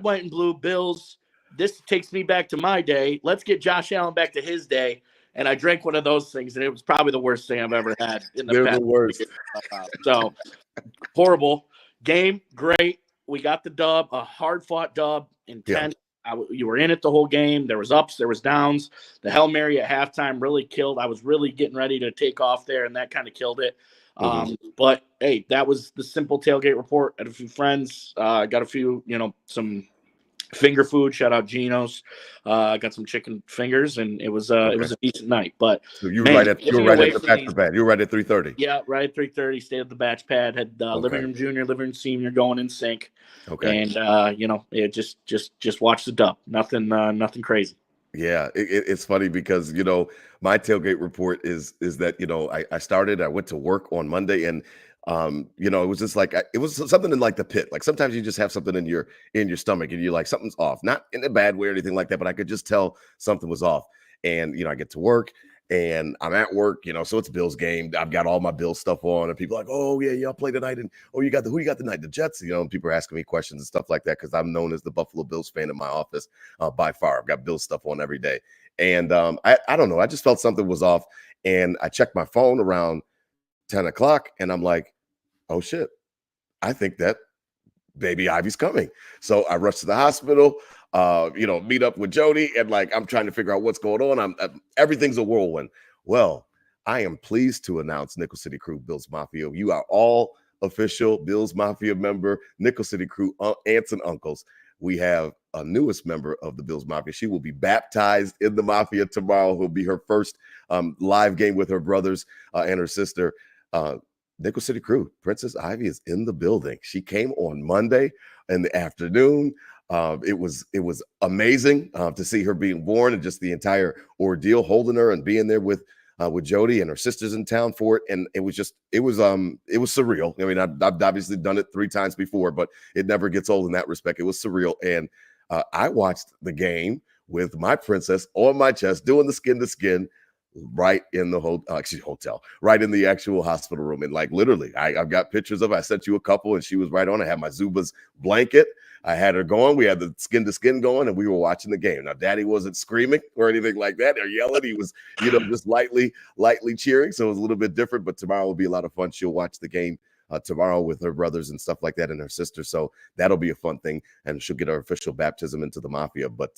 [SPEAKER 3] white, and blue Bills. This takes me back to my day. Let's get Josh Allen back to his day. And I drank one of those things, and it was probably the worst thing I've ever had in the past.
[SPEAKER 2] The worst.
[SPEAKER 3] So horrible game. Great. We got the dub, a hard-fought dub, intense. Yeah. You were in it the whole game. There was ups, there was downs. The Hail Mary at halftime really killed. I was really getting ready to take off there, and that kind of killed it. But hey, that was the simple tailgate report. I had a few friends, got a few, some finger food. Shout out Geno's. Got some chicken fingers, and it was a decent night. But
[SPEAKER 2] so you were right at the batch pad. You were right at 3:30.
[SPEAKER 3] Yeah, right at 3:30. Stayed at the batch pad. Had living room junior, living room senior going in sync.
[SPEAKER 2] Okay.
[SPEAKER 3] And it just watch the dub. Nothing crazy.
[SPEAKER 2] Yeah, it's funny because my tailgate report is that I went to work on Monday, and it was just like it was something in like the pit. Like sometimes you just have something in your stomach, and you're like, something's off, not in a bad way or anything like that, but I could just tell something was off. And I get to work, and I'm at work, so it's Bills game. I've got all my Bills stuff on, and people are like, oh yeah, y'all play tonight, and who you got tonight? The Jets, and people are asking me questions and stuff like that because I'm known as the Buffalo Bills fan in my office by far. I've got Bills stuff on every day, and I don't know, I just felt something was off, and I checked my phone around 10 o'clock, and I'm like, oh shit, I think that baby Ivy's coming. So I rushed to the hospital, meet up with Jody, and like I'm trying to figure out what's going on. Everything's a whirlwind. Well, I am pleased to announce, Nickel City Crew Bills Mafia, you are all official Bills Mafia member, Nickel City Crew aunts and uncles. We have a newest member of the Bills Mafia. She will be baptized in the Mafia tomorrow. Will be her first live game with her brothers and her sister. Nickel City Crew, Princess Ivy is in the building. She came on Monday in the afternoon. It was amazing to see her being born and just the entire ordeal, holding her and being there with Jody and her sisters in town for it. And it was surreal. I mean, I've obviously done it 3 times before, but it never gets old in that respect. It was surreal. And I watched the game with my princess on my chest, doing the skin to skin, right in the hotel, right in the actual hospital room. And like literally, I've got pictures of it. I sent you a couple, and she was right on. I had my Zubas blanket. I had her going. We had the skin to skin going, and we were watching the game. Now, Daddy wasn't screaming or anything like that or yelling. He was, just lightly cheering. So it was a little bit different. But tomorrow will be a lot of fun. She'll watch the game tomorrow with her brothers and stuff like that, and her sister. So that'll be a fun thing, and she'll get her official baptism into the Mafia. But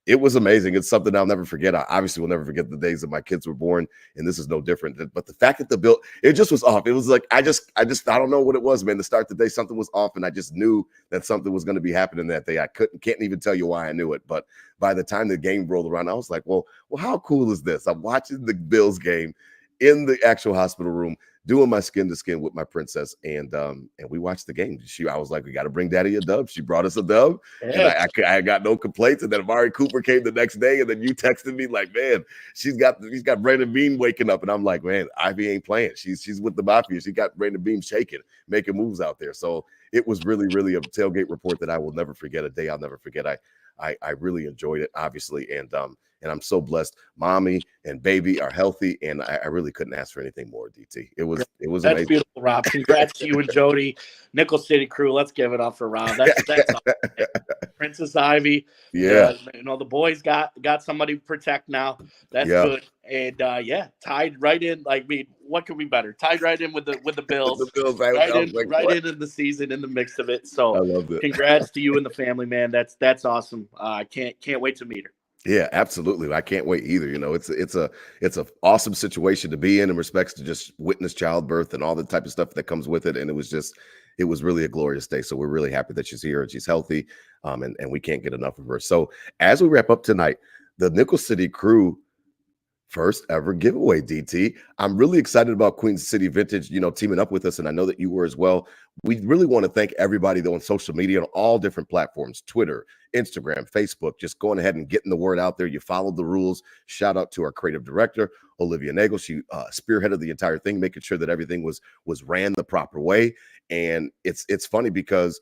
[SPEAKER 2] it was amazing. It's something I'll never forget. I obviously will never forget the days that my kids were born, and this is no different. But the fact that it just was off. It was like I don't know what it was, man. To start the day, something was off, and I just knew that something was going to be happening that day. I can't even tell you why I knew it, but by the time the game rolled around, I was like, well, how cool is this? I'm watching the Bills game, in the actual hospital room doing my skin to skin with my princess, and we watched the game. I was like, we got to bring Daddy a dub. She brought us a dub, and
[SPEAKER 3] Yeah.
[SPEAKER 2] I got no complaints. And then Amari Cooper came the next day, and then you texted me like, man, he's got Brandon Beam waking up, and I'm like, man, Ivy ain't playing. She's with the Mafia. She got Brandon Beam shaking, making moves out there. So it was really, really a tailgate report that I will never forget. A day I'll never forget. I really enjoyed it, obviously, and I'm so blessed. Mommy and baby are healthy, and I really couldn't ask for anything more. DT, it was
[SPEAKER 3] That's
[SPEAKER 2] amazing.
[SPEAKER 3] beautiful, Rob. Congrats to you and Jody, Nickel City crew. Let's give it up for Rob. That's awesome. Princess Ivy.
[SPEAKER 2] Yeah,
[SPEAKER 3] the boys got somebody to protect now. That's good. And tied right in. Like, I mean, what could be better? Tied right in with the Bills.
[SPEAKER 2] the Bills.
[SPEAKER 3] Right in the season, in the mix of it. So
[SPEAKER 2] I love it.
[SPEAKER 3] Congrats to you and the family, man. That's awesome. I can't wait to meet her.
[SPEAKER 2] Yeah, absolutely. I can't wait either. It's a awesome situation to be in respects to just witness childbirth and all the type of stuff that comes with it. And it was really a glorious day. So we're really happy that she's here and she's healthy. And we can't get enough of her. So as we wrap up tonight, the Nickel City crew first ever giveaway, DT. I'm really excited about Queen City Vintage, teaming up with us. And I know that you were as well. We really want to thank everybody though on social media on all different platforms, Twitter, Instagram, Facebook, just going ahead and getting the word out there. You followed the rules. Shout out to our creative director, Olivia Nagel. She spearheaded the entire thing, making sure that everything was ran the proper way. And it's funny because,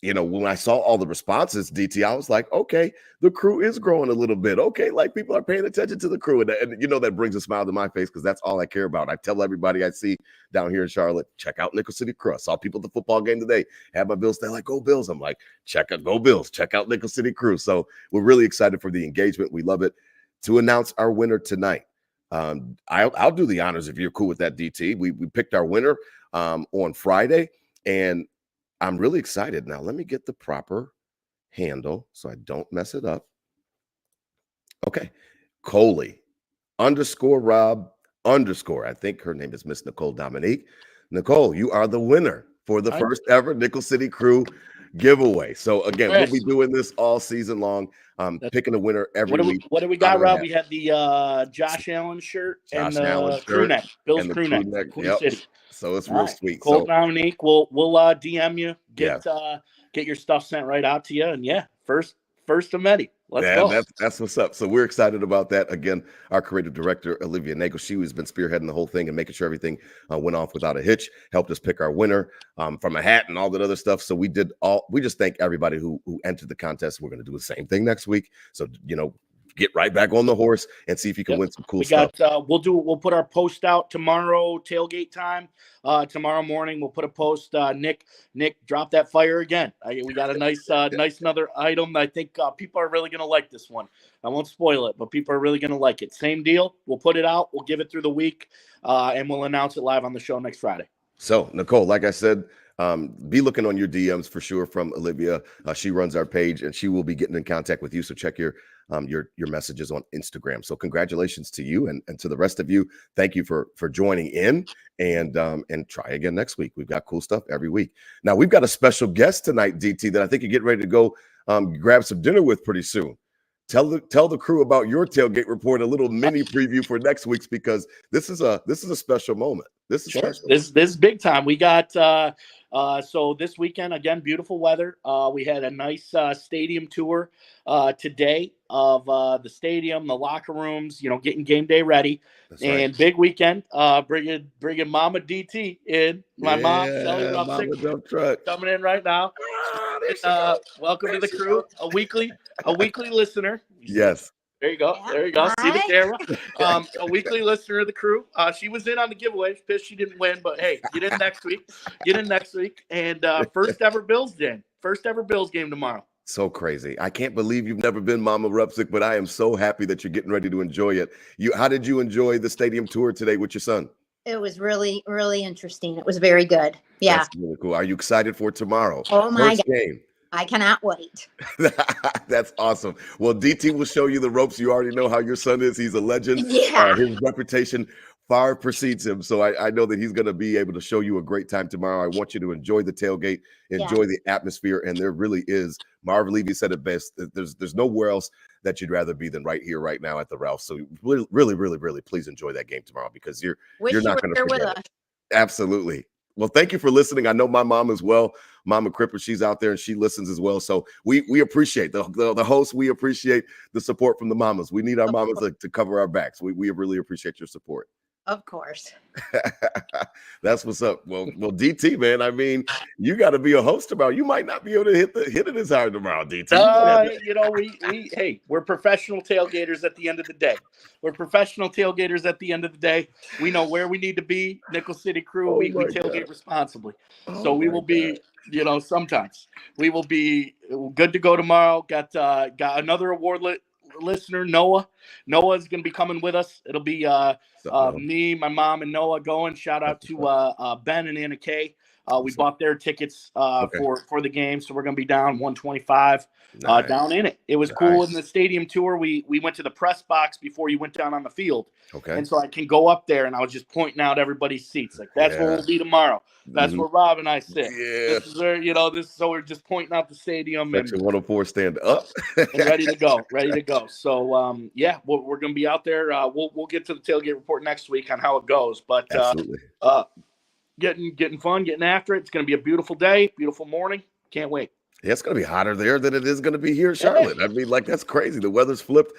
[SPEAKER 2] when I saw all the responses, DT, I was like, okay, the crew is growing a little bit. Okay, like people are paying attention to the crew. And that brings a smile to my face because that's all I care about. I tell everybody I see down here in Charlotte, check out Nickel City Crew. I saw people at the football game today, had my Bills. They're like, go Bills. I'm like, go Bills. Check out Nickel City Crew. So we're really excited for the engagement. We love it. To announce our winner tonight, I'll do the honors if you're cool with that, DT. We picked our winner on Friday, and I'm really excited. Now, let me get the proper handle so I don't mess it up. Okay. Coley _Rob_ I think her name is Miss Nicole Dominique. Nicole, you are the winner for the first ever Nickel City Crew giveaway. So again, we'll be doing this all season long. Picking a winner every week.
[SPEAKER 3] What do we got, Rob? We had the Josh Allen shirt and the crew neck. Bill's crew neck.
[SPEAKER 2] Yep.
[SPEAKER 3] City.
[SPEAKER 2] So it's real sweet.
[SPEAKER 3] Cold Dominique, we'll DM you, get your stuff sent right out to you, and first of many. Let's go.
[SPEAKER 2] That's what's up. So we're excited about that. Again, our creative director, Olivia Nagel, she has been spearheading the whole thing and making sure everything went off without a hitch, helped us pick our winner from a hat and all that other stuff. So we just thank everybody who entered the contest. We're going to do the same thing next week. So, get right back on the horse and see if you can win some cool stuff.
[SPEAKER 3] We'll put our post out tomorrow, tailgate time. Tomorrow morning, we'll put a post. Nick, drop that fire again. We got a nice another item. I think people are really going to like this one. I won't spoil it, but people are really going to like it. Same deal. We'll put it out. We'll give it through the week, and we'll announce it live on the show next Friday. So,
[SPEAKER 2] Nicole, like I said, be looking on your DMs for sure from Olivia. She runs our page, and she will be getting in contact with you. So check your messages on Instagram. So congratulations to you and to the rest of you. Thank you for joining in, and try again next week. We've got cool stuff every week. Now we've got a special guest tonight, DT, that I think you're getting ready to go grab some dinner with pretty soon. Tell the crew about your tailgate report, a little mini preview for next week's, because this is a special moment. This is special.
[SPEAKER 3] This is big time. We got so this weekend, again, beautiful weather. We had a nice stadium tour today of the stadium, the locker rooms, getting game day ready. That's right. Big weekend, bringing Mama DT in. My mom, Shelly Ruffsick, coming in right now. Welcome to the crew, a weekly listener.
[SPEAKER 2] Yes.
[SPEAKER 3] There you go. There you go. Hi. See the camera. A weekly listener of the crew. She was in on the giveaway. Pissed she didn't win, but hey, get in next week. And first ever Bills game tomorrow.
[SPEAKER 2] So crazy. I can't believe you've never been Mama Rupsick, but I am so happy that you're getting ready to enjoy it. How did you enjoy the stadium tour today with your son?
[SPEAKER 4] It was really, really interesting. It was very good. Yeah.
[SPEAKER 2] That's really cool. Are you excited for tomorrow?
[SPEAKER 4] Oh my God.
[SPEAKER 2] Game.
[SPEAKER 4] I cannot wait.
[SPEAKER 2] That's awesome. Well, DT will show you the ropes. You already know how your son is. He's a legend.
[SPEAKER 4] Yeah.
[SPEAKER 2] His reputation far precedes him. So I know that he's going to be able to show you a great time tomorrow. I want you to enjoy the tailgate, enjoy the atmosphere. And there really is, Marv Levy said it best, there's nowhere else that you'd rather be than right here, right now at the Ralph. So really, really, really, really, please enjoy that game tomorrow because you're not going to forget it. Absolutely. Well, thank you for listening. I know my mom as well, Mama Cripper, she's out there and she listens as well. So we appreciate the host. We appreciate the support from the mamas. We need our mamas to cover our backs. We really appreciate your support.
[SPEAKER 4] Of course.
[SPEAKER 2] That's what's up. Well, DT, man. I mean, you got to be a host tomorrow. You might not be able to hit it as hard tomorrow, DT.
[SPEAKER 3] You know, hey, we're professional tailgaters at the end of the day. We know where we need to be. Nickel City Crew, we tailgate responsibly. So we will be, you know, sometimes we will be good to go tomorrow. Got another award listener, Noah. Noah is going to be coming with us. It'll be me, my mom, and Noah going. Shout out to Ben and Anna Kay. We bought their tickets for the game, so we're going to be down 125 down in it. It was cool in the stadium tour. We went to the press box before you went down on the field. Okay. And so I can go up there, and I was just pointing out everybody's seats. Like, that's where we'll be tomorrow. That's where Rob and I sit. Yeah. This is where, you know, so we're just pointing out the stadium.
[SPEAKER 2] Section 104 stand up.
[SPEAKER 3] And ready to go. So, we're going to be out there. We'll get to the tailgate report next week on how it goes. But getting fun, getting after it. It's going to be a beautiful day, beautiful morning. Can't wait.
[SPEAKER 2] Yeah, it's going to be hotter there than it is going to be here in Charlotte. I mean, like, that's crazy. The weather's flipped.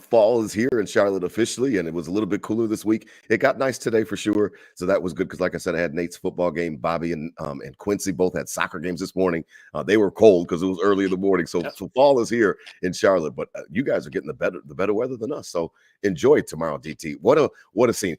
[SPEAKER 2] Fall is here in Charlotte officially, and it was a little bit cooler this week. It got nice today for sure, so that was good because, like I said, I had Nate's football game. Bobby and Quincy both had soccer games this morning. They were cold because it was early in the morning, so fall is here in Charlotte. But you guys are getting the better weather than us, so enjoy tomorrow, DT. What a scene.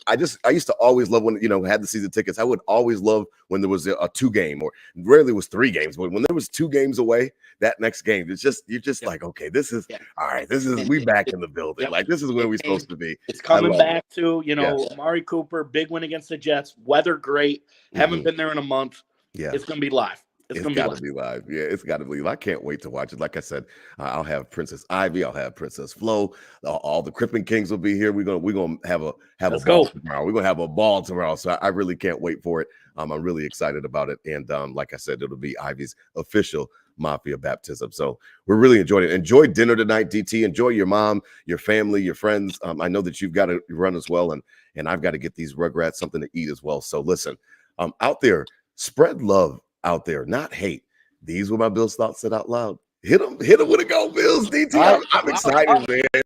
[SPEAKER 2] I used to always love when, you know, had the season tickets. I would always love when there was a 2 game, or rarely was 3 games, but when there was 2 games away, that next game, you're just like, okay, this is all right. We back in the building. Like, this is where we're supposed to be.
[SPEAKER 3] It's coming back to, you know, Amari Cooper, big win against the Jets. Weather great. Haven't been there in a month. Yeah, it's gonna be live. It's got to be live.
[SPEAKER 2] Yeah, it's got to be live. I can't wait to watch it. Like I said, I'll have Princess Ivy. I'll have Princess Flo. All the Crippin' Kings will be here. We're gonna have a ball tomorrow. We're gonna have a ball tomorrow. So I really can't wait for it. I'm really excited about it. And like I said, it'll be Ivy's official Mafia baptism. So we're really enjoying it. Enjoy dinner tonight, DT. Enjoy your mom, your family, your friends. I know that you've got to run as well, and I've got to get these Rugrats something to eat as well. So listen, out there, spread love. Out there, not hate. These were my Bills thoughts said out loud. Hit them with a Go Bills, DT. I'm excited, man.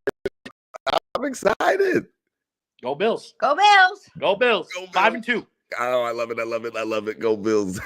[SPEAKER 2] I'm excited.
[SPEAKER 3] Go Bills.
[SPEAKER 4] Go Bills.
[SPEAKER 3] Go Bills. 5-2.
[SPEAKER 2] Oh, I love it. Go Bills.